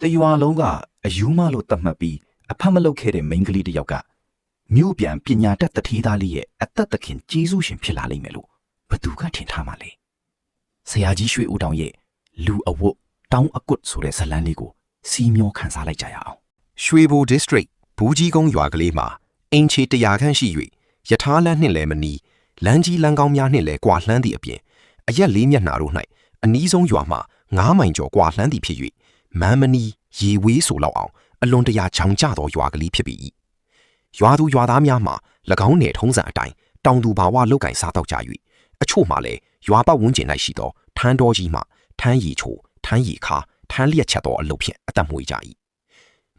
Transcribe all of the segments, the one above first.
တရွာလုံးကအယူမလို့တတ်မှတ်ပြီးအဖတ်မလုပ်ခဲ့တဲ့မိန်းကလေးတစ်ယောက်ကမြို့ပြန်ပညာတတ်တထေးသားလေးရဲ့အသက်သခင်ကျေးဇူးရှင်ဖြစ်လာလိမ့်မယ်လို့ဘသူကထင်ထားမှလဲဆရာကြီးရွှေဦးတောင်ရဲ့လူအဝတ်တောင်းအကွတ်ဆိုတဲ့ဇလန်းလေးကိုစီးမျောခန်းစားလိုက်ကြရအောင်ရွှေဘို district ဘူးကြီးကုန်းရွာကလေးမှာအင်ချေ100ခန့်ရှိ၍ယထာလန်းနှင့်လည်းမနီးလမ်းကြီးလမ်းကောင်းများနှင့်လည်းကွာလှမ်းသည့်အပြင်အရက်လေးမျက်နှာတို့၌အနီးဆုံးရွာမှ9မိုင်ကျော်ကွာလှမ်းသည့်ဖြစ်၍မန်းမနီးရေဝေးဆိုလောက်အောင်အလွန်တရာချောင်ကျသောရွာကလေးဖြစ်ပြီရွာသူရွာသားများမှာ၎င်းနယ်ထုံးစံအတိုင်းတောင်သူဘာဝလောက်ကင်စားတော့ကြ၍အချို့မှလည်းရွာပတ်ဝန်းကျင်၌ရှိသောထန်းတော်ကြီးမှထန်းရီချိုထန်းရီခါထန်းလျက်ချက်သောအလုပ်ဖြင့်အသက်မွေးကြ၏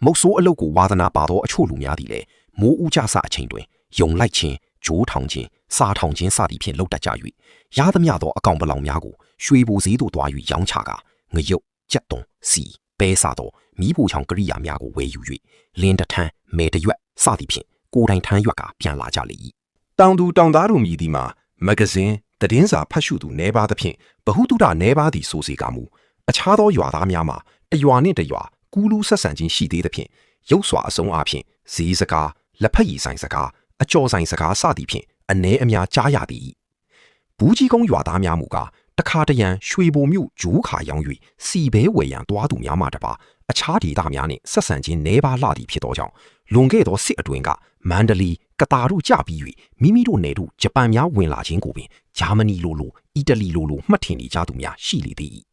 မုတ်ဆိုးအလုပ်ကိုဝါသနာပါသောအချို့လူများသည်လည်းမိုးဦးကြဆအချိန်တွင်ယုံလိုက်ခြင်းဂျိုးထောင်ခြင်းစာထောင်ခြင်းစသည်ဖြင့်လှုပ်တတ်ကြ၍ရသမျှသောအကောင်ပလောင်များကိုရွှေဘိုဈေးသို့တွား၍ရောင်းချကာငရုတ်ကြက်သွန်စီပဲစားသောမီးပူချောင်ကရိယာများကိုဝယ်ယူ၍လင်းတထန်းမဲတရွက်စသည်ဖြင့်ကိုယ်တိုင်ထမ်းရွက်ကပြန်လာကြလေ၏တောင်သူတောင်သားတို့မြည်သည်မှာမဂဇင်းသတင်းစာဖတ်ရှုသူနေပါသဖြင့်ဗဟုသုတနေပါသည်ဆိုစေကမူအခြားသောရွာသားများမှာတရွာနှင့်တရွာကူးလူဆက်ဆံခြင်းရှိသေးသဖြင့်ရုပ်စွာအစုံအားဖြင့်ဈေးစကားလက်ဖက်ရည်ဆိုင်စကားအကျော်ဆိုင်စကားစသည်ဖြင့်အ ਨੇ အများကြားရသည်ဘူးကြီးကုန်းရွာသားများမူကားတခါတရံရွှေဘိုမြို့ဂျိုးခါရောင်း၍စီဘဲဝယ်ရန်တွားသူများမှတပါအခြားဒေသများနှင့်ဆက်ဆံခြင်းနေပါလှသည်ဖြစ်သောကြောင့်လွန်ခဲ့သောစစ်အတွင်းကမန္တလေးကတာတို့ကြပြီး၍မိမိတို့နယ်တို့ဂျပန်များဝင်လာခြင်းကိုပင်ဂျာမနီလိုအီတလီလိုမှတ်ထင်နေကြသူများရှိလေသည်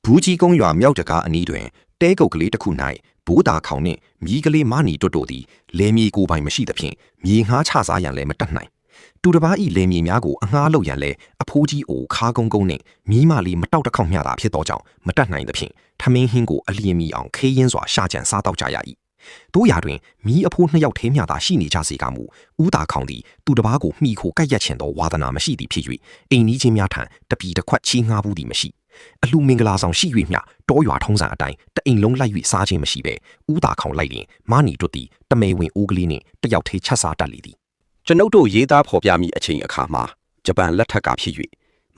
ဘူးကြီးကုန်းရွာမြောက်တကားအနီးတွင်တဲကုတ်ကလေးတစ်ခု၌ဘိုးတာခေါင်နှင့်မြီးကလေးမနီတွတ်တို့သည်လေမြေကိုပိုင်မရှိသဖြင့်မြေငှားချစားရန်လည်းမတတ်နိုင်တူတပားဤလေမြေများကိုအငှားလုပ်ရန်လည်းအဖိုးကြီးအိုခါကုန်းကုန်းနှင့်မြီးမလေးမတောက်တခေါက်မျှတာဖြစ်သောကြောင့်မတတ်နိုင်သဖြင့်ထမင်းဟင်းကိုအလျင်မီအောင်ခေးရင်းစွာရှာကြံစားတော့ကြရ၏တို့ရာတွင်မြီးအဖိုး2ယောက်ထဲမျှသာရှိနေကြစေကမူဦးတာခေါင်သည်တူတပားကိုမှီခိုကိုက်ရက်ချင်သောဝါသနာမရှိသည်ဖြစ်၍အိမ်နီးချင်းများထံတပီတစ်ခွက်ချီးငှားဘူးသည်မရှိအလှမင်္ဂလာဆောင်ရှိ၍မျှတောရွာထုံးစံအတိုင်းတအိမ်လုံးလိုက်၍စားခြင်းမရှိဘဲဦးတာခေါင်လိုက်ရင်မနီတွတ်သည်တမေဝင်အိုးကလေးနှင့်တယောက်သေးချက်စားတတ်လေသည်ကျွန်ုပ်တို့ရေးသားဖော်ပြမိအချိန်အခါမှာဂျပန်လက်ထက်ကဖြစ်၍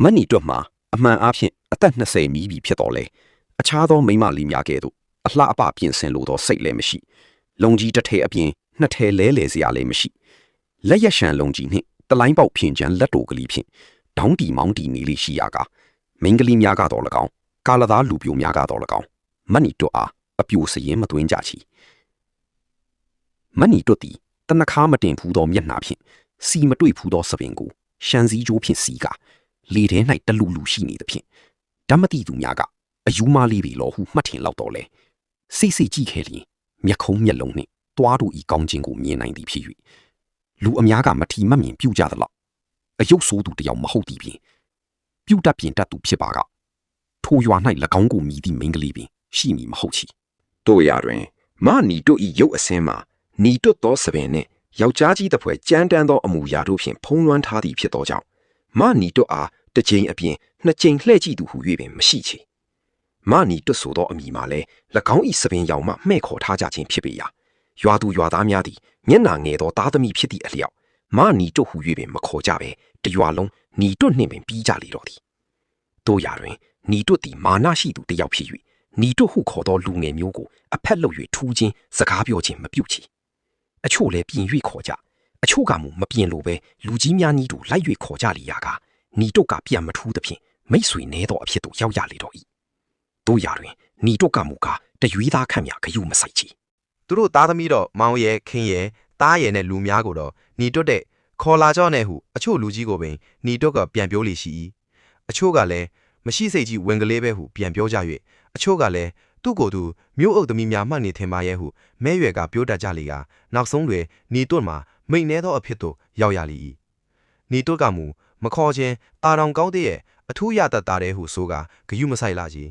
မနီတွတ်မှာအမှန်အားဖြင့်အသက်20မီးပြီဖြစ်တော်လဲအခြားသောမိန်းမလေးများကဲ့သို့အလှအပပြင်ဆင်လိုသောစိတ်လည်းမရှိလုံကြီးတစ်ထည်အပြင်နှစ်ထည်လဲလေစရာလည်းမရှိလက်ရရှံလုံကြီးနှင့်တလိုင်းပေါက်ဖြင်ချမ်းလက်တိုကလေးဖြင့်ဒေါင်းတီမောင်းတီနေလေးရှိရာကမင်းကလေးများကတော့၎င်းကာလသားလူပြိုများကတော့၎င်းမနီတွတ်အားအပြိုစရင်မသွင်းကြချီမနီတွတ်သည်တနခါမတင်ဖူးသောမျက်နှာဖြင့်စီမတွေ့ဖူးသောစပင်ကိုရှန်စည်းကြိုးဖြင့်စီးကာလေထဲ၌တလူလူရှိနေသဖြင့်ဓမ္မတိသူများကအယူမလေးပေလောဟုမှတ်ထင်လောက်တော့လေစိတ်စိတ်ကြည့်ခဲ့လျင်မျက်ခုံးမျက်လုံးနှင့်တွားတို့ဤကောင်းခြင်းကိုမြင်နိုင်သည်ဖြစ်၍လူအများကမထီမမြင်ပြုကြသလောက်အယုတ်ဆိုးသူတယောက်မဟုတ်သည်ဖြင့်ပြုတ်တတ်ပြင်တတ်သူဖြစ်ပါကထိုရွာ၌၎င်းကိုမြည်သည့်မိန်းကလေးပင်ရှိမည်မဟုတ်ချီတို့ရာတွင်မနီတို့ဤရုပ်အစင်းမှာနီတွတ်သောစပင်နှင့်ယောက်ျားကြီးတစ်ဖွဲကြမ်းတမ်းသောအမူအရာတို့ဖြင့်ဖုံးလွှမ်းထားသည်ဖြစ်သောကြောင့်မနီတွတ်အားတစ်ကြိမ်အပြင်နှစ်ကြိမ်လှည့်ကြည့်သူဟု၍ပင်မရှိချေမနီတွတ်ဆိုသောအမည်မှာလည်း၎င်းဤစပင်ရောင်မှမှဲ့ခေါ်ထားကြခြင်းဖြစ်ပေရာရွာသူရွာသားများသည်မျက်နှာငယ်သောသားသမီးဖြစ်သည့်အလျောက်မနီတွတ်ဟု၍ပင်မခေါ်ကြပဲတရွာလုံးနီတွတ်နှင့်ပင်ပြီးကြလေတော့သည်တို့ရာတွင်နီတွတ်သည်မာနရှိသူတယောက်ဖြစ်၍နီတွတ်ဟုခေါ်သောလူငယ်မျိုးကိုအဖက်လုပ်၍ထူးခြင်းစကားပြောခြင်းမပြုချီအချို့လည်းပြင်၍ခေါ်ကြအချို့ကမူမပြင်လိုပဲလူကြီးများနီးတို့လိုက်၍ခေါ်ကြလေရာကနီတွတ်ကပြန်မထူးသဖြင့်မိတ်ဆွေနေသောအဖြစ်သို့ရောက်ရလေတော့၏တို့ရာတွင်နီတွတ်ကမူကားတရွေးသားခန့်များဂယုမဆိုင်ချီသူတို့သားသမီးတော့မောင်ရဲခင်းရဲတားရဲနဲ့လူများကိုတော့နီတွတ်တဲ့ခေါ်လာကြောနဲ့ဟုအချို့လူကြီးကိုပင်နီတွတ်ကပြန်ပြောလေရှိ၏အချို့ကလည်းမရှိစိတ်ကြီးဝင်ကလေးပဲဟုပြန်ပြောကြ၍အချို့ကလည်းသူ့ကိုယ်သူမြို့အုပ်သမီးများမှတ်နေထင်ပါရဲ့ဟုမဲရွယ်ကပြောတတ်ကြလေကနောက်ဆုံးတွင်နီတွတ်မှာမိတ်နေသောအဖြစ်သို့ရောက်ရလေ၏နီတွတ်ကမူမခေါ်ခြင်းတာတောင်ကောင်းတဲ့ရဲ့အထူးရတတ်တာတဲ့ဟုဆိုကဂယုမဆိုင်လာကြီး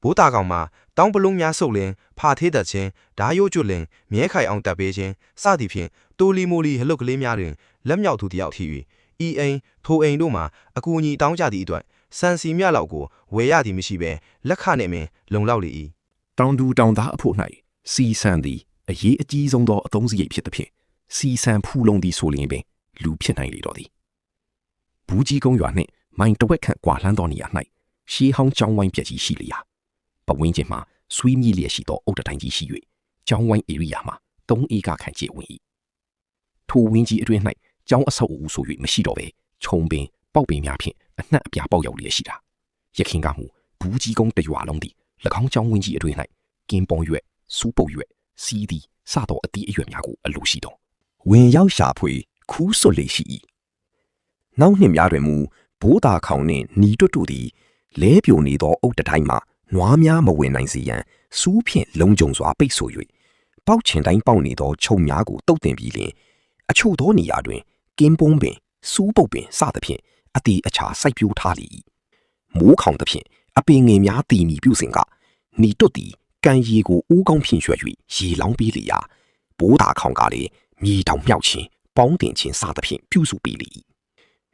ဘိုးတာကောင်မှာတောင်းပလုံးများဆုပ်လင်းဖာသေးတတ်ခြင်းဓာရိုးကျွတ်လင်မြဲခိုင်အောင်တက်ပေးခြင်းစသည်ဖြင့်တိုလီမိုလီဟလုတ်ကလေးများတွင်လက်မြောက်သူတယောက်ထီ၍ဤအိမ်ထိုအိမ်တို့မှာအကူအညီတောင်းကြသည့်အတွက်စံစီမြလောက်ကိုဝယ်ရသည်မရှိဘဲလက်ခနဲ့ပင်လုံလောက်လေ၏တောင်သူတောင်သားအဖို့၌စီဆန်သည်အရေးအကြီးဆုံးသောအသုံးစရိတ်ဖြစ်သဖြင့်စီဆန်ဖူးလုံးသည်ဆိုလျင်ပင်လူဖြစ်နိုင်လေတော့သည်ဘူးကြီးကုန်းရွာနှင့်မိုင်တဝက်ခန့်ကွာလှမ်းသောနေရာ၌ရှေးဟောင်းကျောင်းဝိုင်းပြက်ကြီးရှိလျာပဝင်းကျင်မှာ水米列西到欧特တိုင်းကြီးရှိ၍ကျောင်းဝိုင်း area မှာ3ဧကခန့်ကျယ်ဝန်း၏ထိုဝင်းကြီးအတွင်း၌ကျောင်းအဆောက်အဦဆို၍မရှိတော့ပဲခြုံပင်ပေါက်ပင်များဖြင့်အနှံ့အပြားပေါက်ရောက်လျက်ရှိတာယခင်ကမူဘူးကြီးကုန်းတရွာလုံးသည်၎င်းကျောင်းဝင်းကြီးအတွင်း၌ကင်းပုံရွက်စူးပုတ်ရွက်စီးသည်စသောအသီးအရွက်များကိုအလိုရှိသောဝင်ရောက်ရှာဖွေခူးဆွတ်လေရှိ၏နောက်နှစ်များတွင်မူဘိုးသာခေါင်နှင့်နီတွတ်တို့သည်လဲပြိုနေသောအုတ်တတိုင်းမှနွားများမဝင်နိုင်စေရန်စူးဖြင့်လုံခြုံစွာပိတ်ဆို၍ပေါက်ချင်တိုင်းပေါက်နေသောခြုံများကိုတုတ်တင်ပြီးလျှင်အချို့သောနေရာတွင်ကင်းပုံးပင်စူးပုတ်ပင်စသဖြင့်အတီအခြာစိုက်ပျိုးထားလေ၏မိုးခေါင်သဖြင့်အပင်ငယ်များတည်မီပြုစဉ်ကနီတွတ်သည်ကံရီကိုဦးကောင်းဖြင့်ရွှဲ၍ရေလောင်းပေးလေရာဘိုးသာခေါင်ကလည်းမြေတောင်မြောက်ခြင်းပေါင်းတင်ခြင်းစသဖြင့်ပြုစုပေးလေ၏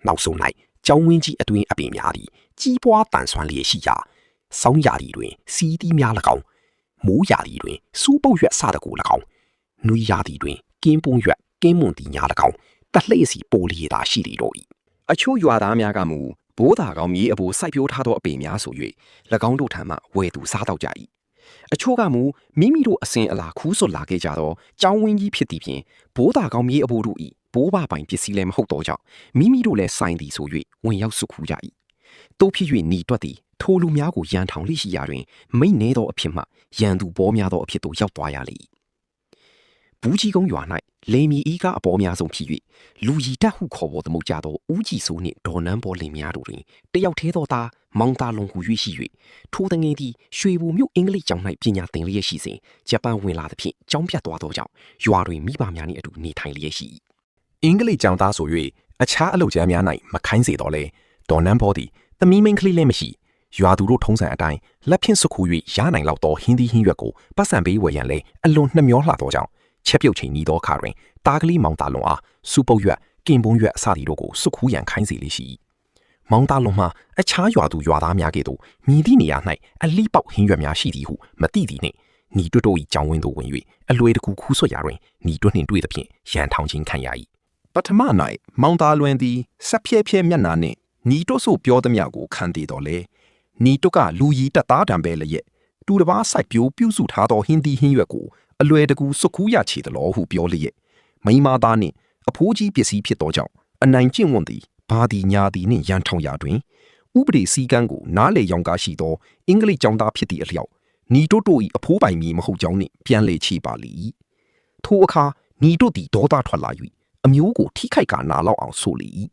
နောက်ဆုံး၌ကျောင်းဝင်းကြီးအတွင်းအပင်များသည်ကြီးပွားတန်ဆွမ်းလျက်ရှိရာဆောင်းရာသီတွင်စီးသီးများ၎င်းမိုးရာသီတွင်စူးပုတ်ရွက်စတကူ၎င်းနွေရာသီတွင်ကင်းပုံးရွက်ကင်းမွန်သည်များ၎င်းတလှည့်စီပိုလျက်သာရှိလေတော့၏အချို့ရွာသားများကမူဘိုးသာကောင်းမြေအပိုစိုက်ပျိုးထားသောအပင်များဆို၍၎င်းတို့ထံမှဝယ်သူစားတော့ကြ၏အချို့ကမူမိမိတို့အစဉ်အလာခူးဆွတ်လာခဲ့ကြသောကျောင်းဝင်းကြီးဖြစ်သည်ဖြင့်ဘိုးသာကောင်းမြေအပိုတို့၏ဘိုးဘပိုင်ပစ္စည်းလည်းမဟုတ်တော့ကြောင့်မိမိတို့လည်းဆိုင်သည်ဆို၍ဝင်ရောက်စုခူးကြ၏တို့ဖြစ်၍နီတွက်သည်ထိုလူများကိုရန်ထောင်လိရှိရာတွင်မိတ်နေသောအဖြစ်မှရန်သူပေါ်များသောအဖြစ်သို့ရောက်သွားရလေ၏ဘူးကြီးကုန်းရွာ၌လေမီဤကအပေါ်များဆုံးဖြစ်၍လူရီတက်ဟုခေါ်ပေါ်သမုတ်ကြသောဦးကြည်စိုးနှင့်ဒေါ်နန်းပေါ်လင်များတို့တွင်တယောက်သေးသောသားမောင်သားလုံးဟူ၍ရှိ၍ထိုတငယ်သည်ရွှေဘူမြို့အင်္ဂလိပ်ကျောင်း၌ပညာသင်လျက်ရှိစဉ်ဂျပန်ဝင်လာသဖြင့်ကျောင်းပြတ်သွားသောကြောင့်ရွာတွင်မိဘများနှင့်အတူနေထိုင်လျက်ရှိ၏အင်္ဂလိပ်ကျောင်းသားဆို၍အခြားအလုပ်ကျမ်းများ၌မခိုင်းစေတော့လေဒေါ်နန်းပေါ်သည်သမီးမင်းကလေးလည်းမရှိရွာသူတို့ထုံးစံအတိုင်းလက်ဖြင့်စုခူ၍ရနိုင်လောက်သောဟင်းသီးဟင်းရွက်ကိုပတ်စံပေးဝယ်ရန်လဲအလွန်နှမျောလှသောကြောင့်ချက်ပြုတ်ချိန်နီးသောအခါတွင်တားကလေးမောင်သားလွန်အားစူပုတ်ရွက်ကင်ပုံးရွက်အစသည်တို့ကိုစုခူးရန်ခိုင်းစေလေရှိမောင်သားလွန်မှာအခြားရွာသူရွာသားများကဲ့သို့မြည်သည့်နေရာ၌အလိပေါက်ဟင်းရွက်များရှိသည်ဟုမသိသည်နှင့်နီတွတ်တို့၏ကြောင်းဝင်းသို့ဝင်၍အလွယ်တကူခူးဆွတ်ရာတွင်နီတွတ်နှင့်တွေ့သဖြင့်ရန်ထောင်ခြင်းခံရ၏ပထမ၌မောင်သားလွန်သည်ဆက်ဖြဲဖြဲမျက်နှာနှင့်နီတွတ်ဆိုပြောသည်များကိုခံသေးတော်လေနီတွတ်ကလူကြီးတက်သားတံပဲလျက်တူတပားစိုက်ပျိုးပြုစုထားသောဟင်းသီးဟင်းရွက်ကိုအလွယ်တကူစုခူးရချေသလိုဟုပြောလျက်မိမာသားနှင့်အဖိုးကြီးပစ္စည်းဖြစ်သောကြောင့်အနိုင်ကျင့်ဝတ်သည်ဘာသည်ညာသည်နှင့်ရန်ထောင်ရာတွင်ဥပဒေစည်းကမ်းကိုနားလေရောင်ကားရှိသောအင်္ဂလိပ်ကျောင်းသားဖြစ်သည့်အလျောက်နီတို့တို့၏အဖိုးပိုင်မည်မဟုတ်ကြောင်းနှင့်ပြန်လေချေပါလိထိုအခါနီတို့သည်ဒေါသထွက်လာ၍အမျိုးကိုထိခိုက်ကနာလောက်အောင်ဆိုလေ၏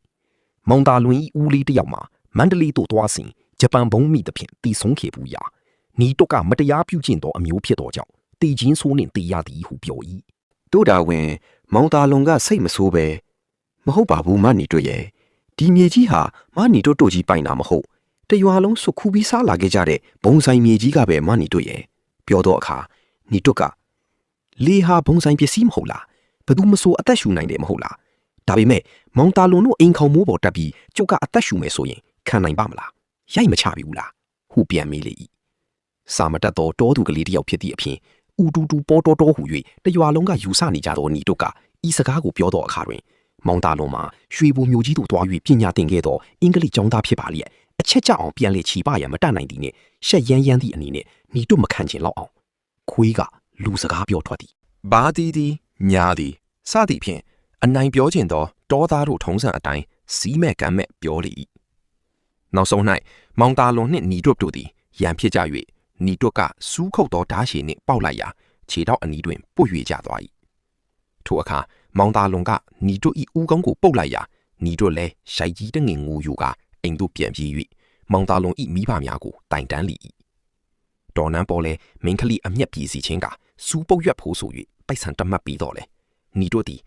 မောင်သားလွင်၏ဦးလေးတစ်ယောက်မှာမန္တလေးသို့သွားစဉ်ဂျပန်ဘုံမိသဖြင့်တည်ဆုံးခဲ့ဘူးရာနီတို့ကမတရားပြုကျင့်သောအမျိုးဖြစ်သောကြောင့်တည်ခြင်းဆိုးနှင့်တည်ရသည်ဟုပြော၏တို့တာဝင်မောင်သားလွန်ကစိတ်မဆိုးပဲမဟုတ်ပါဘူးမနီတို့ရဲ့ဒီမြေကြီးဟာမနီတို့တို့ကြီးပိုင်တာမဟုတ်တရွာလုံးစုခူးပြီးစားလာခဲ့ကြတဲ့ဘုံဆိုင်မြေကြီးကပဲမနီတို့ရဲ့ပြောတော့အခါနီတို့ကလေဟာဘုံဆိုင်ပစ္စည်းမဟုတ်လားဘသူမဆိုအသက်ရှူနိုင်တယ်မဟုတ်လားဒါပေမဲ့မောင်သားလွန်တို့အိမ်ခေါင်မိုးပေါ်တက်ပြီးကျုပ်ကအသက်ရှူမယ်ဆိုရင်ခံနိုင်ပါမလားရိုက်မချပြီဘူးလားဟုပြန်မေးလေ၏စာမတက်သောတောသူကလေးတစ်ယောက်ဖြစ်သည့်အပြင်ဥတူတူပေါ်တော်တော်ဟူ၍တရွာလုံးကယူဆနေကြသောနီတို့ကဤစကားကိုပြောသောအခါတွင်မောင်သားလွန်မှာရွှေဘိုမျိုးကြီးသို့တွား၍ပညာသင်ခဲ့သောအင်္ဂလိပ်ကျောင်းသားဖြစ်ပါလျက်အချက်ကျအောင်ပြန်လေချီပါရန်မတတ်နိုင်သည်နှင့်ရှက်ရမ်းရမ်းသည့်အနေနဲ့နီတို့မခံချင်လောက်အောင်ခွေးကလူစကားပြောထွက်သည်ဘာတီတီညာသည်စသည်ဖြင့်အနိုင်ပြောခြင်းသောတောသားတို့ထုံးစံအတိုင်းစီးမဲ့ကမ်းမဲ့ပြောလေ၏နောက်ဆုံး၌မောင်သားလွန်နှင့်နီတို့တို့သည်ရန်ဖြစ်ကြ၍နီတို့ကစူးခုတ်သောဓာရှည်နှင့်ပေါက်လိုက်ရာခြေထောက်အနီးတွင်ပုတ်၍ကျသွား၏ထိုအခါမောင်သားလွန်ကနီတို့၏ဦးကောင်းကိုပုတ်လိုက်ရာနီတို့လည်းရှိုက်ကြီးတငင်ငူယူကအိမ်သို့ပြန်ပြေး၍မောင်သားလွန်၏မိဘများကိုတိုင်တန်းလေ၏ဒေါ်နန်းပေါ်လည်းမင်းကလေးအမျက်ပြေးစီခြင်းကစူးပုတ်ရွက်ဖိုးဆို၍ပိုက်ဆံတမတ်ပြီးတော့လေနီတို့သည်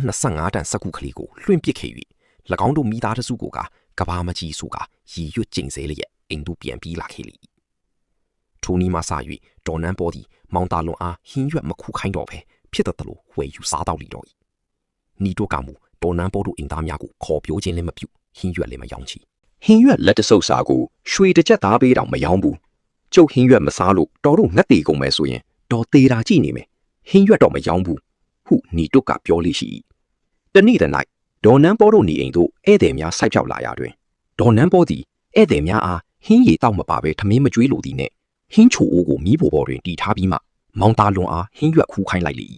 25တန်စက္ကူကလေးကိုလွှင့်ပစ်ခဲ့၍၎င်းတို့မိသားစုကိုကဘာမကြီးဆိုကရည်ရွတ်ကျိန်ဆဲလျက်အိမ်သို့ပြန်ပြေးလာခဲ့လေ၏ထိုနည်းမှစ၍ဒေါ်နန်းပေါ်သည်မောင်သားလွန်အားဟင်းရွက်မခုခိုင်းတော့ပဲဖြစ်တတ်လို့ဝယ်ယူစားတော့လိတော့၏နီတို့ကမူဒေါ်နန်းပေါ်တို့အိမ်သားများကိုခေါ်ပြောခြင်းလည်းမပြုဟင်းရွက်လည်းမရောင်းချီဟင်းရွက်လက်တဆုပ်စာကိုရွှေတစ်ချက်သားပေးတောင်မရောင်းဘူးကျုပ်ဟင်းရွက်မစားလို့တော်တို့ငတ်တေကုန်မယ်ဆိုရင်တော်သေးတာကြည့်နေမယ်ဟင်းရွက်တော့မရောင်းဘူးဟုနီတို့ကပြောလိရှိ၏တနေ့တည်း၌ဒေါ်နန်းပေါ်တို့နေအိမ်သို့ဧည့်သည်များဆိုက်ဖြောက်လာရာတွင်ဒေါ်နန်းပေါ်သည်ဧည့်သည်များအားဟင်းရည်တောက်မပါဘဲထမင်းမကျွေးလိုသည်နှင့် ဟင်းချိုအိုးကိုမီးပေါ်ပေါ်တွင်တီထားပြီးမှမောင်သားလွန်အားဟင်းရွက်ခူးခိုင်းလိုက်လေ၏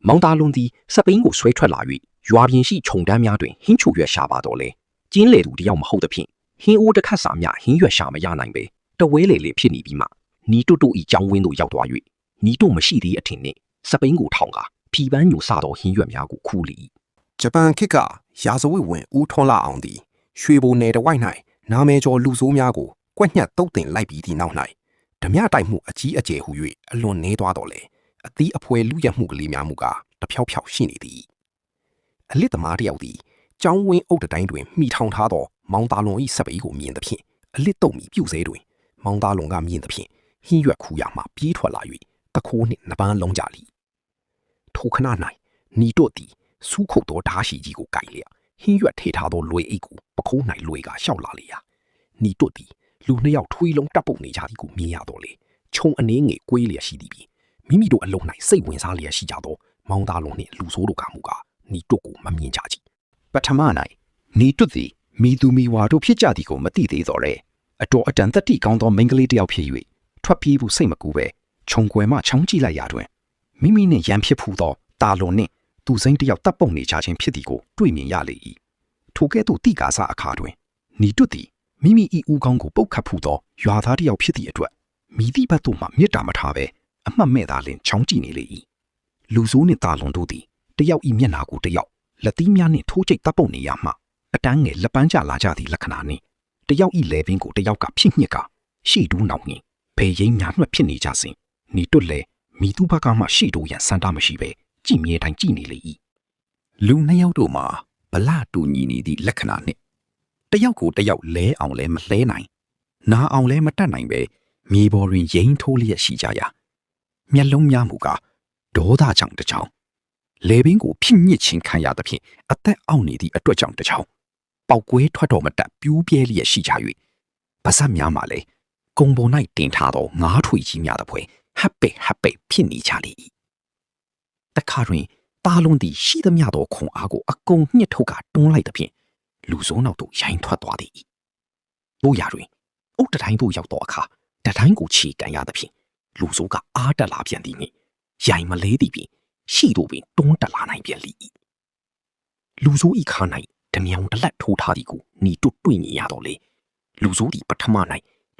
မောင်သားလွန်သည်စပိန်ကိုဆွဲထွက်လာ၍ရွာပြင်ရှိခြုံတန်းများတွင်ဟင်းချိုရွက်ရှာပါတော့လေကျင်းလေသူတယောက်မဟုတ်သဖြင့်ဟင်းအိုးတစ်ခတ်စာများဟင်းရွက်ရှာမရနိုင်ပဲတဝဲလေလေဖြစ်နေပြီးမှနီတွတ်တို့၏ကြောင်းဝင်းသို့ရောက်သွား၍နီတို့မရှိသေးအထင်နှင့်စပိန်ကိုထောင်ကာဖီပန်းညိုစသောဟင်းရွက်များကိုခူးလေ၏ဂျပန်ခေတ်ကရာဇဝတ်ဝင်ဦးထွန်းလာအောင်သည်ရွှေဘိုနယ်တစ်ဝိုက်၌နာမည်ကျော်လူဆိုးများကိုကွက်ညက်တုတ်တင်လိုက်ပြီးသည့်နောက်၌ဓမြတိုက်မှုအကြီးအကျယ်ဟု၍အလွန်နေသွားတော်လေအသီးအဖွဲလူရက်မှုကလေးများမူကားတဖြောက်ဖြောက်ရှိနေသည်အလစ်သမားတစ်ယောက်သည်ကျောင်းဝင်းအုပ်တိုင်းတွင်မိထောင်ထားသောမောင်သားလွန်၏စပိန်ကိုမြင်သဖြင့်အလစ်တုံမီပြုတ်စဲတွင်မောင်သားလွန်ကမြင်သဖြင့်ဟင်းရွက်ခူးရမှပြေးထွက်လာ၍တခိုးနှင့်နှပန်းလုံးကြလိထိုခဏ၌နီတို့သည်စူးခုတ်သောဓာရှိကြီးကိုကိုင်လျက်ဟင်းရွက်ထေထားသောလွေအိတ်ကိုပခိုး၌လွေကရှောက်လာလေရာနီတို့သည်လူနှစ်ယောက်ထွေးလုံးတပ်ပုတ်နေကြသည်ကိုမြင်ရတော့လေခြုံအနေငယ်ကွေးလျက်ရှိသည်ပြီးမိမိတို့အလုံး၌စိတ်ဝင်စားလျက်ရှိကြသောမောင်သားလွန်နှင့်လူဆိုးတို့ကမူကားနီတို့ကိုမမြင်ကြကြပထမ၌နီတို့သည်မိသူမိဝါတို့ဖြစ်ကြသည်ကိုမသိသေးတော့လေအတော်အတန်တတိကောင်းသောမိန်းကလေးတစ်ယောက်ဖြစ်၍ထွက်ပြေးဖို့စိတ်မကူပဲခြုံကွယ်မှချောင်းကြည့်လိုက်ရာတွင်မိမိနှင့်ရန်ဖြစ်ဖူးသောတာလွန်နှင့်သူစိမ့်တစ်ယောက်တပ်ပုတ်နေကြခြင်းဖြစ်သည်ကိုတွေ့မြင်ရလေ၏ထိုကဲ့သို့တိကာစအခါတွင်နီတို့သည်မိမိ၏ဦးခေါင်းကိုပုတ်ခတ်ဖူးသောရွာသားတစ်ယောက်ဖြစ်သည့်အတွက်မိသည့်ဘက်သို့မှမြစ်တာမထားပဲအမှတ်မဲ့သာလျှင်ချောင်းကြည့်နေလေ၏လူဆိုးနှင့်တာလွန်တို့သည်တယောက်၏မျက်နှာကိုတယောက်လက်သီးများနှင့်ထိုးကျိတ်တပ်ပုတ်နေရမှအတန်းငယ်လက်ပန်းကျလာကြသည့်လက္ခဏာနှင့်တယောက်၏လေပင်ကိုတယောက်ကဖြစ်ညစ်ကရှေ့တူးနောက်နှင့်ဘယ်ရင်းညာနှွက်ဖြစ်နေကြစဉ်နီတွတ်လေမိသူဘက်ကမှရှေ့တိုးရန်စန္ဒမရှိပဲကြည်မြဲတိုင်းကြည်နေလေ၏လူနှစ်ယောက်တို့မှာဗလာတူညီနေသည့်လက္ခဏာနှင့်တယောက်ကိုတယောက်လဲအောင်လဲမလဲနိုင်နားအောင်လဲမတတ်နိုင်ပဲမြေပေါ်တွင်ရိမ့်ထိုးလျက်ရှိကြရာမျက်လုံးများမူကားဒေါသကြောင့်တစ်ချောင်းလေပင်ကိုဖြစ်ညစ်ခြင်းခံရသဖြင့်အသက်အောင့်နေသည့်အတွက်ကြောင့်တစ်ချောင်းပေါက်ကွဲထွက်တော်မတတ်ပြူးပြဲလျက်ရှိကြ၍ပါဇက်များမှလည်းကုံပေါ်၌တင်ထားသောငါးထွေကြီးများသဖွယ်ဟပ်ပိတ်ဖြစ်နေကြလေ၏တခါတွင်တာလွန်သည်ရှိသမျှသောခွန်အားကိုအကုန်ညှစ်ထုတ်ကတွန်းလိုက်သဖြင့်လူဆိုးနောက်သို့ရိုင်းထွက်သွားသည်တို့ရာတွင်အုတ်တတိုင်းသို့ရောက်သောအခါတတိုင်းကိုခြေကန်ရသဖြင့်လူဆိုးကအားတက်လာပြန်သည်နှင့်ရိုင်မလဲသည်ဖြင့်ရှိတို့ပင်တွန်းတက်လာနိုင်ပြန်လေ၏လူဆိုးဤခါ၌ဓမြောင်တလက်ထိုးထားသည်ကိုနီတို့တွေ့မြင်ရတော့လေလူဆိုးသည်ပထမ၌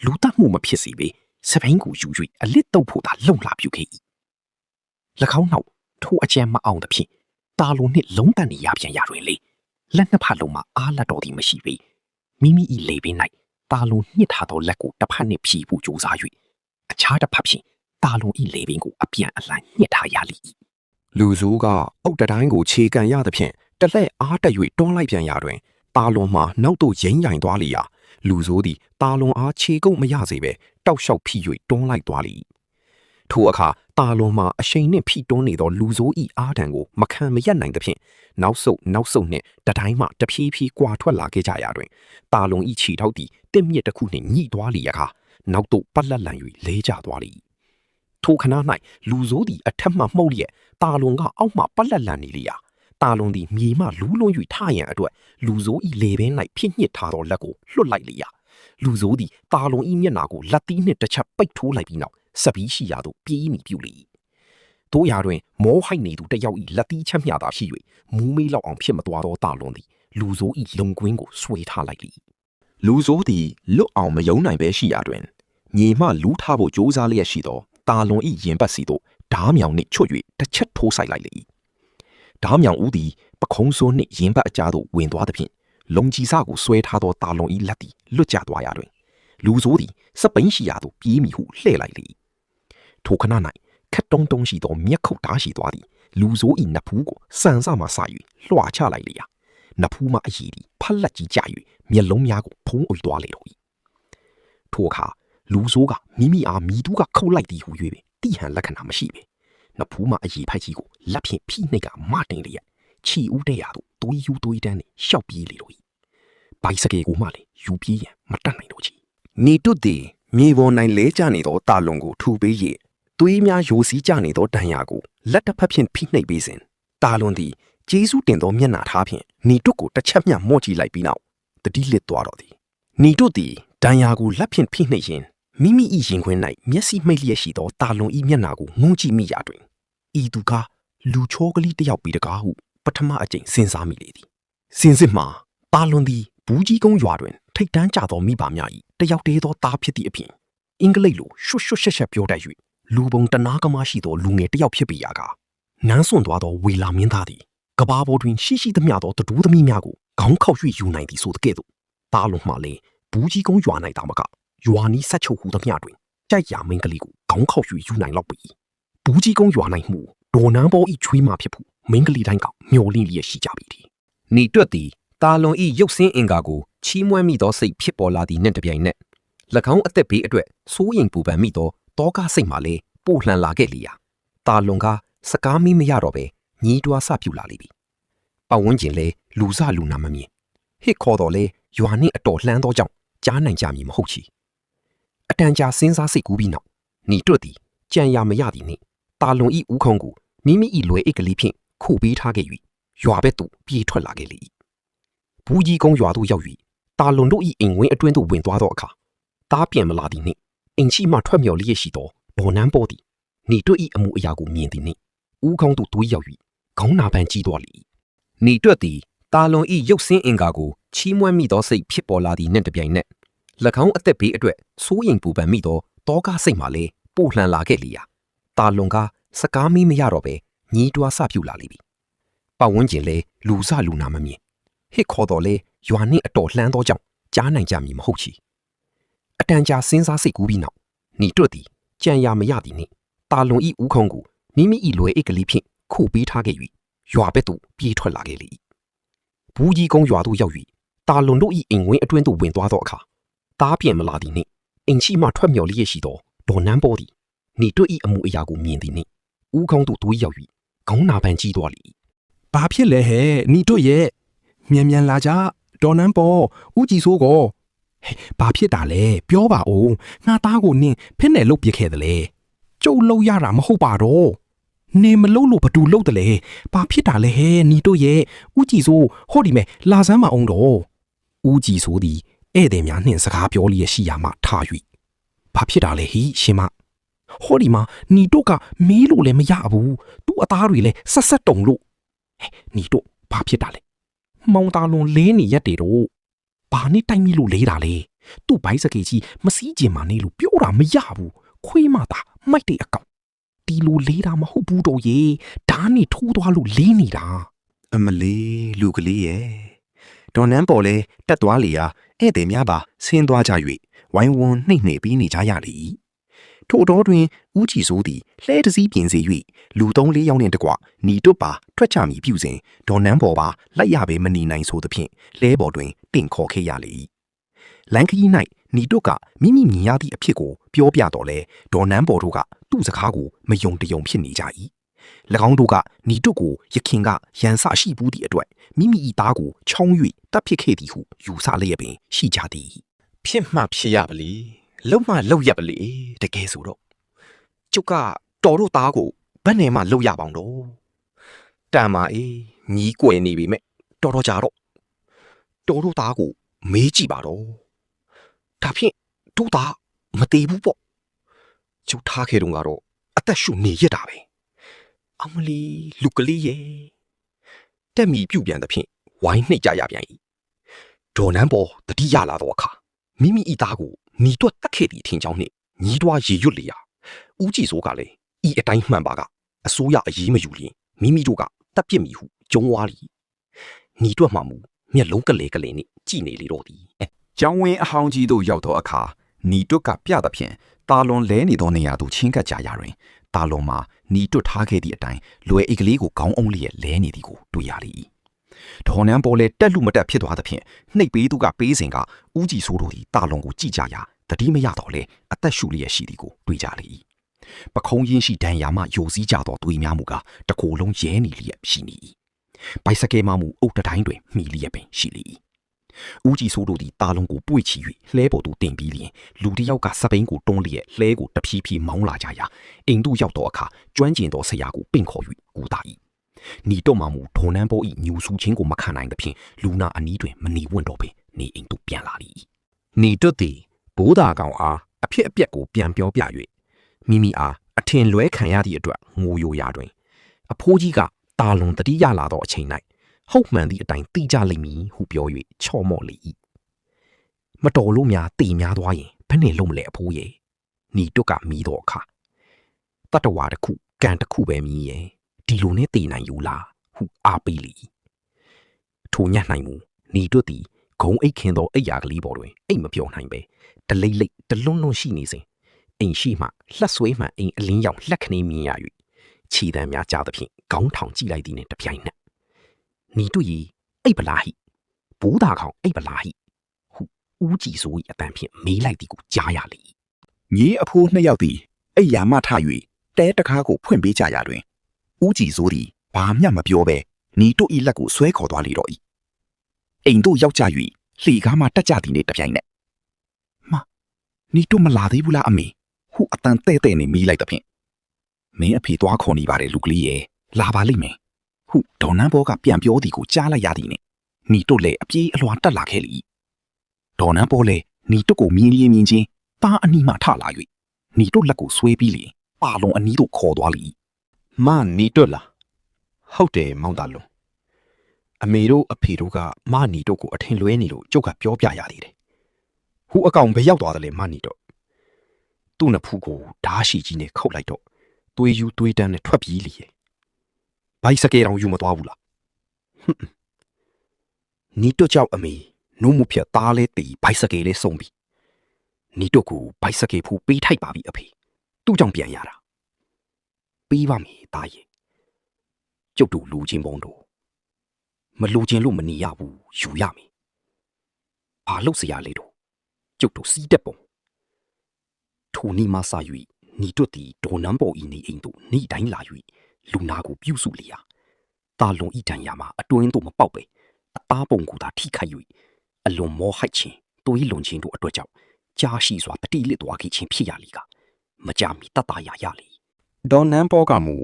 လူတတ်မှုမဖြစ်စေပေစပိန်ကိုယူ၍အလစ်တုပ်ဖို့သာလုံလာပြုခဲ့၏၎င်းနောက်ထိုအကြံမအောင်သဖြင့်တာလွန်နှင့်လုံးတန်နေရပြန်ရတွင်လေလက်နှစ်ဖက်လုံးမှာအားလက်တော်သည်မရှိပေမိမိ၏လေပင်၌တာလွန်ညှစ်ထားသောလက်ကိုတစ်ဖက်နှင့်ဖြီဖို့ကြိုးစား၍အခြားတစ်ဖက်ဖြင့်တာလွန်၏လေပင်ကိုအပြန်အလှန်ညှစ်ထားရလိမ့်၏လူဆိုးကအုတ်တတိုင်းကိုခြေကန်ရသဖြင့်တလှဲ့အားတက်၍တွန်းလိုက်ပြန်ရာတွင်တာလွန်မှနောက်သို့ရိမ့်ရိုင်သွားလျာလူဆိုးသည်တာလွန်အားခြေကုပ်မရစေပဲတောက်လျှောက်ဖိ၍တွန်းလိုက်သွားလိထိုအခါတာလွန်မှအရှိန်နှင့်ဖိတွန်းနေသောလူဆိုး၏အားတံကိုမခံမရပ်နိုင်သဖြင့်နောက်ဆုတ်နှင့်တတိုင်းမှတဖြည်းဖြည်းကွာထွက်လာခဲ့ကြရာတွင်တာလွန်၏ခြေထောက်သည်တစ်မြစ်တစ်ခုနှင့်ညှိသွားလျအခါနောက်သို့ပတ်လက်လန်၍လဲကျသွားလိထိုခဏ၌လူဆိုးသည်အထက်မှမှုတ်လျက်တာလွန်ကအောက်မှပတ်လက်လန်နေလျာတာလွန်သည်မြေမှလူးလွန်း၍ထရန်အတွက်လူဆိုး၏လေပင်၌ဖြစ်ညစ်ထားသောလက်ကိုလွှတ်လိုက်လျာလူဆိုးသည်တာလွန်၏မျက်နှာကိုလက်သီးနှင့်တစ်ချက်ပိတ်ထိုးလိုက်ပြီးနောက်စပီးရှိရာသို့ပြေးမိပြုလေတို့ရာတွင်မောဟိုက်နေသူတစ်ယောက်၏လက်သီးချက်မျှသာရှိ၍မူးမေးလောက်အောင်ဖြစ်မသွားသောတာလွန်သည်လူဆိုး၏လုံကွင်းကိုဆွဲထားလိုက်လေလူဆိုးသည်လွတ်အောင်မယုံနိုင်ပဲရှိရာတွင်မြေမှလူးထားဖို့ကြိုးစားလျက်ရှိသောတာလွန်၏ရင်ပတ်စီသို့ဓားမြောင်နှင့်ချွတ်၍တစ်ချက်ထိုးဆိုင်လိုက်လေဓားမြောင်ဦးသည်ပခုံးစိုးနှင့်ရင်ပတ်အကြားသို့ဝင်သွားသဖြင့်လုံကြီးစကိုဆွဲထားသောတာလွန်၏လက်သည်လွတ်ကျသွားရာတွင်လူဆိုးသည်စပိန်ရှိရာသို့ပြေးမိဟုလှည့်လိုက်လေထိုခဏ၌ခက်တုံးတုံးရှိသောမျက်ခုတ်ဓားရှိသွားသည်လူဆိုး၏နဖူးကိုစံစမှစ၍လွှာချလိုက်လေရာနဖူးမှအရည်သည်ဖက်လက်ကြီးကျ၍မျက်လုံးများကိုဖုံးအုပ်သွားလေတော့၏ထိုအခါလူဆိုးကမိမိအားမိသူကခုတ်လိုက်သည်ဟု၍တိဟန်လက္ခဏာမရှိပေနဖူးမှအရည်ဖိုက်ကြီးကိုလက်ဖြင့်ဖိနှိပ်ကမတင်လျက်ခြီဦးတဲ့ရာသို့သွေးယူသွေးတန်းနှင့်ရှောက်ပြေးလေတော့၏ဘိုက်စကေကိုမှလည်းယူပြေးရန်မတတ်နိုင်တော့ချီနေတွတ်သည်မြေပေါ်၌လဲကျနေသောတာလွန်ကိုထူပေး၍သွေးများယိုစီးကျနေသောတန်ရာကိုလက်တစ်ဖက်ဖြင့်ဖိနှိပ်ပေးစဉ်တာလွန်သည်ကျေးဇူးတင်သောမျက်နှာထားဖြင့်နေတွတ်ကိုတစ်ချက်မျှမော့ကြည့်လိုက်ပြီးနောက်တတိလစ်သွားတော့သည်နေတွတ်သည်တန်ရာကိုလက်ဖြင့်ဖိနှိပ်ရင် မိမိ၏ရင်ခွင်၌မျက်စိမှိတ်လျက်ရှိသောတာလွန်၏မျက်နှာကိုငုံကြည့်မိရာတွင်ဤသူကလူချောကလေးတစ်ယောက်ပြီးတကားဟုပထမအကြိမ်စဉ်းစားမိလေသည်စင်စစ်မှာတာလွန်သည်ဘူးကြီးကုန်းရွာတွင်ထိတ်တန်းကြသောမိဘများ၏တယောက်တည်းသောသားဖြစ်သည့်အပြင်အင်္ဂလိပ်လိုရွှွတ်ရွှွတ်ရှက်ရှက်ပြောတတ်၍လူပုံတနာကမရှိသောလူငယ်တစ်ယောက်ဖြစ်ပေရာကနန်းစွန့်သွားသောဝေလာမင်းသားသည်ကဘာပေါ်တွင်ရှိသမျှသောတတူးသမီးများကိုခေါင်းခေါက်၍ယူနိုင်သည်ဆိုတဲ့ကဲ့သို့တာလွန်မှလည်းဘူးကြီးကုန်းရွာ၌သာမကရွာနီးဆက်ချုပ်ဟူသမျှတွင်ကြိုက်ရာမင်းကလေးကိုခေါင်းခေါက်၍ယူနိုင်လောက်ပြီဘူးကြီးကုန်းရွာ၌မှုဒေါ်နန်းပေါ်၏ချွေးမဖြစ်ဖို့မင်းကလေးတိုင်းကမျောလင့်လျက်ရှိကြပြီသည်နေတွက်သည်တာလွန်၏ရုပ်ဆင်းအင်္ကာကိုချီးမွမ်းမိသောစိတ်ဖြစ်ပေါ်လာသည်နှင့်တပြိုင်နက်၎င်းအသက်ဘေးအတွက်စိုးရိမ်ပူပန်မိသောတောကားစိတ်မှလည်းပို့လှန်လာခဲ့လေရာတာလွန်ကစကားမီးမရတော့ပဲညီးတွားစပြုလာလိမ့်ပြီပတ်ဝန်းကျင်လည်းလူစလူနာမမြင်ဟစ်ခေါ်တော်လဲရွာနှင့်အတော်လှမ်းသောကြောင့်ကြားနိုင်ကြမည်မဟုတ်ချီအတန်ကြာစဉ်းစားစိတ်ကူးပြီးနောက်ညီတွတ်သည်ကြံရမရသည်နှင့်တာလွန်၏ဦးခေါင်းကိုမိမိ၏လွယ်အိတ်ကလေးဖြင့်ခုပေးထားခဲ့၍ရွာဘက်သို့ပြေးထွက်လာခဲ့လေ၏ဘူးကြီးကုန်းရွာသို့ရောက်၍တာလွန်တို့၏အိမ်ဝင်းအတွင်းသို့ဝင်သွားသောအခါတားပြန်မလာသည်နှင့်အိမ်ရှိမှထွက်မြော်လျက်ရှိသောဒေါ်နန်းပေါ်သည်နေတွတ်၏အမှုအရာကိုမြင်သည်နှင့်ဦးခေါင်းသို့တွေးရောက်၍ခေါင်းနာပန်းကြီးသွားလေ၏နေတွတ်သည်တာလွန်၏ရုပ်ဆင်းအင်္ကာကိုချီးမွမ်းမိသောစိတ်ဖြစ်ပေါ်လာသည်နှင့်တပြိုင်နက်၎င်းအသက်ဘေးအတွက်စိုးရိမ်ပူပန်မိသောတောကားစိတ်မှလည်းပို့လှန်လာခဲ့လေရာတာလွန်ကစကားမီးမရတော့ပဲညီးတွားစပြုလာလိမ့်ပြီပတ်ဝန်းကျင်လည်းလူစလူနာမမြင်ဟစ်ခေါ်တော်လဲရွာနှင့်အတော်လှမ်းသောကြောင့်ကြားနိုင်ကြမည်မဟုတ်ချီအတန်ကြာစဉ်းစားစိတ်ကူးပြီးနောက်ညီတွတ်သည်ကြံရမရသည်နှင့်တာလွန်၏ဦးခေါင်းကိုမိမိ၏လွယ်အိတ်ကလေးဖြင့်ခုပေးထားခဲ့၍ရွာဘက်သို့ပြေးထွက်လာခဲ့လေ၏ဘူးကြီးကုန်းရွာသို့ရောက်၍တာလွန်တို့၏အိမ်ဝင်းအတွင်းသို့ဝင်သွားသောအခါတားပြန်မလာသည်နှင့်အိမ်ရှိမှထွက်မြော်လျက်ရှိသောဒေါ်နန်းပေါ်သည်နေတွတ်၏အမှုအရာကိုမြင်သည်နှင့်ဦးခေါင်းသို့တွေးရောက်၍ခေါင်းနာပန်းကြီးသွားလေ၏ဘာဖြစ်လဲဟဲ့နေတွတ်ရဲ့မြန်လာကြဒေါ်နန်းပေါ်ဦးကြည်စိုးကိုဘာဖြစ်တာလဲပြောပါဦးငါသားကိုနင်းဖက်နဲ့လုတ်ပစ်ခဲ့တယ်လေကျုပ်လှုပ်ရတာမဟုတ်ပါတော့နေမလို့လို့ဘသူလှုပ်တယ်လေဘာဖြစ်တာလဲဟဲ့နီတို့ရဲ့ဦးကြည်စိုးဟောဒီမဲ့လာစမ်းမအောင်တော့ဦးကြည်စိုးသည်ဧည့်သည်များနှင့်စကားပြောလျက်ရှိရာမှထား၍ဘာဖြစ်တာလဲဟိရှင်မဟောဒီမှာနီတို့ကမေးလို့လည်းမရဘူးသူ့အသားတွေလည်းဆက်တုံလို့ဟဲ့နီတို့ဘာဖြစ်တာလဲမောင်တာလွန်လေးနေရက်တွေတော့ဘာနဲ့တိုက်မိလို့လေးတာလဲသူ့ဘိုက်စကေကြီးမစည်းကျင်မှနေလို့ပြောတာမရဘူးခွေးမသာမိုက်တဲ့အကောင်ဒီလိုလေးတာမဟုတ်ဘူးတော့ရေဓာတ်နဲ့ထိုးသွားလို့လေးနေတာအမလေးလူကလေးရဲ့ဒေါ်နန်းပေါ်လဲတက်သွားလေရာဧည့်သည်များပါဆင်းသွားကြ၍ဝိုင်းဝန်းနှိမ့်နှိပ်ပြီးနေကြရလေထို့တော်တွင်ဦးကြည်စိုးသည်လှဲတစည်းပြင်စေ၍လူ3-4ယောက်နှင့်တကွညီတွတ်ပါထွက်ချမည်ပြုစဉ်ဒေါ်နန်းပေါ်ပါလိုက်ရပေမနေနိုင်ဆိုသဖြင့်လဲပေါ်တွင်တင့်ခေါ်ခဲ့ရလေ၏လန်ခီ၌ညီတွတ်ကမိမိမြင်ရသည့်အဖြစ်ကိုပြောပြတော်လဲဒေါ်နန်းပေါ်တို့ကသူ့စကားကိုမယုံတယုံဖြစ်နေကြ၏၎င်းတို့ကညီတွတ်ကိုရခင်ကရန်စရှိဘူးသည့်အတွက်မိမိ၏သားကိုချောင်း၍တပ်ဖြစ်ခဲ့သည်ဟုယူဆလျက်ပင်ရှိကြသည်ဖြစ်မှဖြစ်ရပါလေလုံမှလုံရပါလေတကယ်ဆိုတော့ကျုပ်ကတော်တို့သားကိုဘယ်နဲ့မှလုံရပါအောင်တော့တန်မာအေးညီးကွယ်နေပြီမဲ့တော်ကြတော့တော်တို့သားကိုမေးကြည့်ပါတော့ဒါဖြင့်တို့သားမသေးဘူးပေါ့ကျုပ်ထားခဲ့တော့ကတော့အသက်ရှူနေရတာပဲအမလီလူကလေးရဲ့တက်မီပြုတ်ပြန်သဖြင့်ဝိုင်းနှိပ်ကြရပြန်၏ဒေါ်နန်းပေါ်တတိယလာတော့အခါမိမိဤသားကိုညီတွတ်တက်ခဲ့သည့်ထင်ကြောင်းနှင့်ညီးတွားရေရွတ်လျာဦးကြည်စိုးကလည်းဤအတိုင်းမှန်ပါကအစိုးရအရေးမယူလျင်မိမိတို့ကတပ်ပစ်မိဟုကြုံဝါလီညီတွတ်မှမူမျက်လုံးကလေးကလေးနှင့်ကြည်နေလေတော့သည်ကျောင်းဝင်းအဟောင်းကြီးတို့ရောက်သောအခါညီတွတ်ကပြသဖြင့်တာလွန်လဲနေသောနေရာသို့ချင်းကပ်ကြရာတွင်တာလွန်မှာညီတွတ်ထားခဲ့သည့်အတိုင်းလွယ်အိတ်ကလေးကိုခေါင်းအုံးလျက်လဲနေသည်ကိုတွေ့ရလေ၏ဒေါ်နန်းပေါ်လဲတက်လူမတက်ဖြစ်သွားသဖြင့်နှိပ်ပေးသူကပေးစဉ်ကဦးကြည်စိုးတို့သည်တာလွန်ကိုကြည့်ကြရာတတိမရတော့လဲအသက်ရှူလျက်ရှိသည်ကိုတွေ့ကြလေ၏ပခုံးရင်းရှိဒဏ်ရာမှယိုစီးကြသောသွေးများမူကတကိုယ်လုံးရဲနေလျက်ရှိနေ၏ဘိုက်စကဲမှမူအုတ်တိုင်းတွင်မိလျက်ပင်ရှိလေ၏ဦးကြည်စိုးတို့သည်တာလွန်ကိုပွေ့ချီ၍လှဲပေါ်သို့တင်ပြီးလျင်လူတစ်ယောက်ကစပိန်ကိုတွန်းလျက်လှဲကိုတဖြည်းဖြည်းမောင်းလာကြရာအိမ်သို့ရောက်သောအခါကျွမ်းကျင်သောဆရာကိုပင့်ခေါ်၍ကူတာ၏နီတော့မှမူဒေါ်နန်းပေါ်၏ညူဆူချင်းကိုမခံနိုင်သဖြင့်လူနာအနီးတွင်မနေဝံ့တော့ပင်နေအိမ်သို့ပြန်လာ၏နီတော့သည်ဘိုးသားကောင်အား အဖြစ်အပျက်ကိုပြန်ပြောပြ၍မိမိအားအထင်လွဲခံရသည့်အတွက်ငိုယိုရာတွင်အဖိုးကြီးကတာလွန်တတိယလာသောအချိန်၌ဟုတ်မှန်သည့်အတိုင်းသိကြလိမ့်မည်ဟုပြော၍ချော့မော့လေ၏မတော်လို့များတည်များသွားရင်ဘယ်နဲ့လုံးမလဲအဖိုးရဲ့နီတွက်ကမီးတော့အခါတတဝါတစ်ခုကန်တစ်ခုပဲမြည်ရဲ့ဒီလိုနဲ့တည်နိုင်ယူလားဟုအားပေးလေထိုညနိုင်မူနီတွက်သည်ဂုံအိတ်ခင်သောအိယာကလေးပေါ်တွင်အိတ်မပြောနိုင်ပဲတလိမ့်လိမ့်တလွန်းလွန်းရှိနေစဉ်အိမ်ရှိမှလှက်ဆွေးမှန်အိမ်အလင်းရောက်လှက်ခနေမြင်ရ၍ခြေတံများကြားသဖြင့်ခေါင်းထောင်ကြည့်လိုက်သည်နှင့်တပြိုင်နက်နီတွက်၏အိတ်ပလားဟိဘူးသာခေါင်အိတ်ပလားဟိဟုဦးကြည်စိုး၏အတန်ဖြင့်မေးလိုက်သည်ကိုကြားရလေညီအဖိုးနှစ်ယောက်သည်အိယာမထ၍တဲတကားကိုဖွင့်ပေးကြရာတွင်ဦးကြည်စိုးသည်ဘာမျှမပြောဘဲနီတို့၏လက်ကိုဆွဲခေါ်သွားလေတော့၏အိမ်တို့ရောက်ကြ၍လှေကားမှတက်ကြသည်နှင့်တပြိုင်နက်နီတို့မလာသေးဘူးလားအမေဟုအတန်တဲ့တဲ့နဲ့မီးလိုက်သဖြင့်မင်းအဖေသွားခေါ်နေပါတယ်လူကလေးရဲ့လာပါလိမ့်မယ်ဟုဒေါ်နန်းဘောကပြန်ပြောသည်ကိုကြားလိုက်ရသည်နှင့်နီတို့လည်းအပြေးအလွှာတက်လာခဲ့လေဒေါ်နန်းဘောလည်းနီတို့ကိုမြင်ချင်းပါအနီးမှထလာ၍နီတို့လက်ကိုဆွဲပြီးလေပါလုံးအနီးသို့ခေါ်သွားလေမနီတွက်လားဟုတ်တယ်မောင်သားလုံးအမေတို့အဖေတို့ကမနီတို့ကိုအထင်လွဲနေလို့ကျုပ်ကပြောပြရသေးတယ်ဟူအကောင်ပဲရောက်သွားတယ်လေမနီတို့သူ့နှစ်ဖူးကိုဓားရှိကြီးနဲ့ခုတ်လိုက်တော့သွေးယူသွေးတန်းနဲ့ထွက်ပြေးလေဘိုက်စကေတောင်ယူမသွားဘူးလားနီတို့ကြောက်အမေနှုံးမဖြတ်သားလဲတီဘိုက်စကေလေးစုံပြီနီတို့ကိုဘိုက်စကေဖူးပေးထိုက်ပါပြီအဖေသူ့ကြောင့်ပြန်ရတာပေးပါမယ်သားရဲ့ကျုပ်တို့လူချင်းပေါင်းတို့မလူချင်းလို့မနေရဘူးယူရမယ်ဘာလို့စရာလေးတို့ကျုပ်တို့စီးတက်ပုံထိုနီမဆာ၍နီတို့သည်ဒေါ်နန်းပေါ်ဤနေအိမ်သို့နေတိုင်းလာ၍လူနာကိုပြုစုလျာတာလွန်ဤတန်ရာမှာအတွင်းသို့မပေါက်ပဲအသားပုံကိုသာထိခိုက်၍အလွန်မောဟိုက်ခြင်းသွေးလွန်ခြင်းတို့အတွက်ကြောင့်ကြားရှိစွာတတိလစ်သွားခဲ့ခြင်းဖြစ်ရလေကမကြမီတတ်တာရလေဒေါ်နန်းပေါ်ကမူ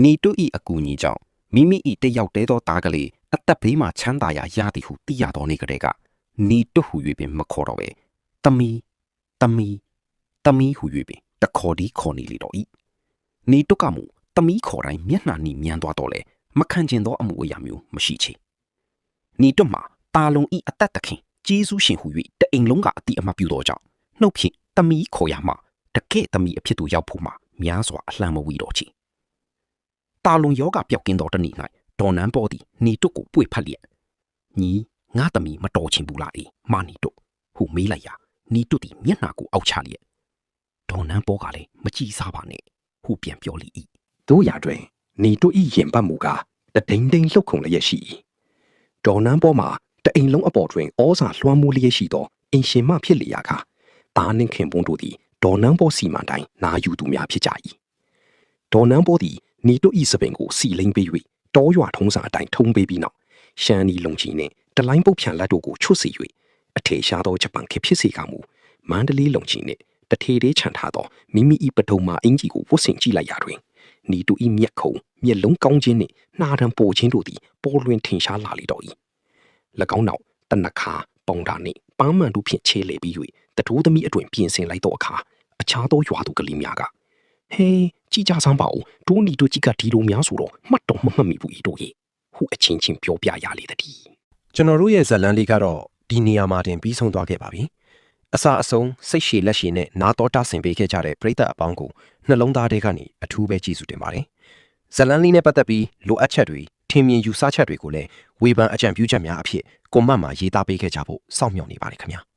နီတို့ဤအကူညီကြောင့်မိမိဤတယောက်တည်းသောသားကလေးအသက်ဘေးမှချမ်းသာရာရသည်ဟုသိရသောနေ့ကတည်းကနီတို့ဟူ၍ပင်မခေါ်တော့ပဲတမီဟူ၍ပင်တခေါ်ဒီခေါ်နေလေတော့ဤနီတို့ကမူတမီခေါ်တိုင်းမျက်နှာနီမြန်းသွားတော့လေမခံကျင်သောအမှုအရာမျိုးမရှိချေနီတို့မှာတာလုံဤအသက်သခင်ကျေးဇူးရှင်ဟူ၍တအိမ်လုံးကအတိအမှပြုသောကြောင့်နှုတ်ဖြင့်တမီခေါ်ရမှတကဲ့တမီအဖြစ်သို့ရောက်ဖို့မှာများစွာအလှမ်းမဝီတော့ချေတာလုံယောဂပျောက်ကင်းသောတနေ့၌ဒေါ်နန်းပေါ်သည်နီတို့ကိုပွေဖက်လျက်ညီငါတမီမတော်ချင်ဘူးလားအေးမနီတို့ဟုမေးလိုက်ရာနီတို့သည်မျက်နှာကိုအောက်ချလျက်ဒေါ်နန်းပေါ်ကလည်းမကြည့်စားပါနဲ့ဟုပြန်ပြောလေ၏တို့ရာတွင်နီတို့ဤရင်ပတ်မူကားတဒိန်ဒိန်လှုပ်ခုံလျက်ရှိ၏ဒေါ်နန်းပေါ်မှာတအိမ်လုံးအပေါ်တွင်ဩဇာလွှမ်းမိုးလျက်ရှိသောအင်ရှင်မဖြစ်လျာကတာနှင့်ခင်ပွန်းတို့သည်ဒေါ်နန်းပေါ်စီမံတိုင်းနာယူသူများဖြစ်ကြ၏ဒေါ်နန်းပေါ်သည်နီတို့ဤစပင်ကိုစီလိမ့်ပေး၍တောရွာထုံးစာအတိုင်းထုံးပေးပြီးနောက်ရှမ်းနီလုံကြီးနှင့်တလိုင်းပုတ်ဖြန်လက်တို့ကိုချွတ်စီ၍အထေရှားသောဂျပန်ခေဖြစ်စေကမူမန္တလေးလုံကြီးနှင့်တထေသေးချန်ထားသောမိမိဤပဒုံမာအင်ကြီးကိုဝတ်ဆင်ကြည့်လိုက်ရာတွင်နီတို့ဤမျက်ခုံမျက်လုံးကောင်းခြင်းနှင့်နှာတံပိုခြင်းတို့သည်ပေါ်လွင်ထင်ရှားလာလေတော့၏၎င်းနောက်တနခါပုံဓာနှင့်ပန်းမှန်တို့ဖြင့်ခြေလေပြီး၍တထိုးသမီးအတွင်ပြင်ဆင်လိုက်သောအခါအခြားသောရွာသူကလေးများကဟေးကြည်ကြစမ်းပါဦးဒိုးနီတို့ကြီးကဒီလိုများဆိုတော့မှတ်တော့မမှတ်မိဘူးဤတို့ရဲ့ဟုအချင်းချင်းပြောပြရလေတည်းကျွန်တော်တို့ရဲ့ဇလန်းလေးကတော့ဒီနေရာမှာတင်ပြီးဆုံးသွားခဲ့ပါပြီအစအဆုံးစိတ်ရှည်လက်ရှည်နဲ့နာတော်တာဆင်ပေးခဲ့ကြတဲ့ပရိသတ်အပေါင်းကိုနှလုံးသားထဲကနေအထူးပဲကျေးဇူးတင်ပါတယ်ဇလန်းလေးနဲ့ပတ်သက်ပြီးလိုအပ်ချက်တွေထင်မြင်ယူဆချက်တွေကိုလည်းဝေဖန်အကြံပြုချက်များအဖြစ်ကွန်မန့်မှာရေးသားပေးခဲ့ကြဖို့စောင့်မျှော်နေပါတယ်ခင်ဗျာ